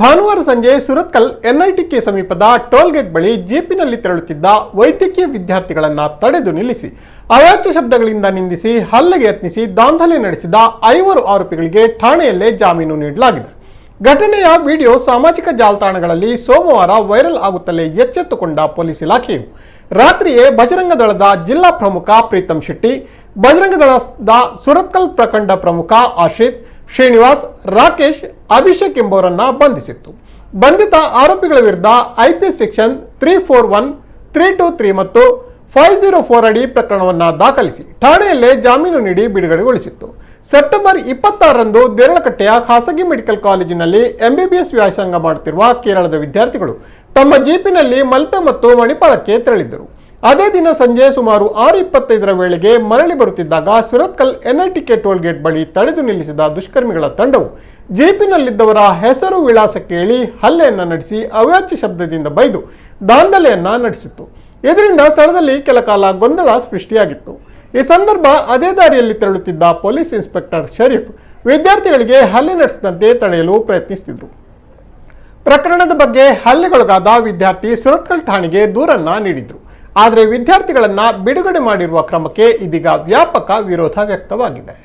ಭಾನುವಾರ ಸಂಜೆ ಸುರತ್ಕಲ್ ಎನ್ಐಟಿಕೆ ಸಮೀಪದ ಟೋಲ್ಗೇಟ್ ಬಳಿ ಜೀಪಿನಲ್ಲಿ ತೆರಳುತ್ತಿದ್ದ ವೈದ್ಯಕೀಯ ವಿದ್ಯಾರ್ಥಿಗಳನ್ನ ತಡೆದು ನಿಲ್ಲಿಸಿ ಅವಾಚ್ಯ ಶಬ್ದಗಳಿಂದ ನಿಂದಿಸಿ ಹಲ್ಲೆಗೆ ಯತ್ನಿಸಿ ದಾಂಧಲೆ ನಡೆಸಿದ 5 ಆರೋಪಿಗಳಿಗೆ ಠಾಣೆಯಲ್ಲೇ ಜಾಮೀನು ನೀಡಲಾಗಿದೆ. ಘಟನೆಯ ವಿಡಿಯೋ ಸಾಮಾಜಿಕ ಜಾಲತಾಣಗಳಲ್ಲಿ ಸೋಮವಾರ ವೈರಲ್ ಆಗುತ್ತಲೇ ಎಚ್ಚೆತ್ತುಕೊಂಡ ಪೊಲೀಸ್ ಇಲಾಖೆಯು ರಾತ್ರಿಯೇ ಬಜರಂಗ ದಳದ ಜಿಲ್ಲಾ ಪ್ರಮುಖ ಪ್ರೀತಮ್ ಶೆಟ್ಟಿ, ಬಜರಂಗ ದಳದ ಸುರತ್ಕಲ್ ಪ್ರಖಂಡ ಪ್ರಮುಖ ಆಶ್ರಿತ್, ಶ್ರೀನಿವಾಸ್, ರಾಕೇಶ್, ಅಭಿಷೇಕ್ ಎಂಬುವರನ್ನ ಬಂಧಿಸಿತ್ತು. ಬಂಧಿತ ಆರೋಪಿಗಳ ವಿರುದ್ಧ ಐಪಿಸಿ ಸೆಕ್ಷನ್ 341, 323 ಮತ್ತು 504 ಅಡಿ ಪ್ರಕರಣವನ್ನು ದಾಖಲಿಸಿ ಠಾಣೆಯಲ್ಲೇ ಜಾಮೀನು ನೀಡಿ ಬಿಡುಗಡೆಗೊಳಿಸಿತ್ತು. ಸೆಪ್ಟೆಂಬರ್ 26ರಂದು ದೇರಳಕಟ್ಟೆಯ ಖಾಸಗಿ ಮೆಡಿಕಲ್ ಕಾಲೇಜಿನಲ್ಲಿ ಎಂಬಿಬಿಎಸ್ ವ್ಯಾಸಂಗ ಮಾಡುತ್ತಿರುವ ಕೇರಳದ ವಿದ್ಯಾರ್ಥಿಗಳು ತಮ್ಮ ಜೀಪಿನಲ್ಲಿ ಮಲ್ಪೆ ಮತ್ತು ಮಣಿಪಾಲಕ್ಕೆ ತೆರಳಿದ್ದರು. ಅದೇ ದಿನ ಸಂಜೆ ಸುಮಾರು 6:25 ವೇಳೆಗೆ ಮರಳಿ ಬರುತ್ತಿದ್ದಾಗ ಸುರತ್ಕಲ್ ಎನ್ಐಟಿಕೆ ಟೋಲ್ಗೇಟ್ ಬಳಿ ತಡೆದು ನಿಲ್ಲಿಸಿದ ದುಷ್ಕರ್ಮಿಗಳ ತಂಡವು ಜೀಪಿನಲ್ಲಿದ್ದವರ ಹೆಸರು ವಿಳಾಸ ಕೇಳಿ ಹಲ್ಲೆಯನ್ನ ನಡೆಸಿ ಅವ್ಯಾಚ್ಯ ಶಬ್ದದಿಂದ ಬೈದು ದಾಂಧಲೆಯನ್ನ ನಡೆಸಿತ್ತು. ಇದರಿಂದ ಸ್ಥಳದಲ್ಲಿ ಕೆಲ ಕಾಲ ಗೊಂದಲ ಸೃಷ್ಟಿಯಾಗಿತ್ತು. ಈ ಸಂದರ್ಭ ಅದೇ ದಾರಿಯಲ್ಲಿ ತೆರಳುತ್ತಿದ್ದ ಪೊಲೀಸ್ ಇನ್ಸ್ಪೆಕ್ಟರ್ ಶರೀಫ್ ವಿದ್ಯಾರ್ಥಿಗಳಿಗೆ ಹಲ್ಲೆ ನಡೆಸದಂತೆ ತಡೆಯಲು ಪ್ರಯತ್ನಿಸುತ್ತಿದ್ದರು. ಪ್ರಕರಣದ ಬಗ್ಗೆ ಹಲ್ಲೆಗೊಳಗಾದ ವಿದ್ಯಾರ್ಥಿ ಸುರತ್ಕಲ್ ಠಾಣೆಗೆ ದೂರನ್ನ ನೀಡಿದ್ರು. ಆದರೆ ವಿದ್ಯಾರ್ಥಿಗಳನ್ನ ಬಿಡುಗಡೆ ಮಾಡಿರುವ ಕ್ರಮಕ್ಕೆ ಇದೀಗ ವ್ಯಾಪಕ ವಿರೋಧ ವ್ಯಕ್ತವಾಗಿದೆ.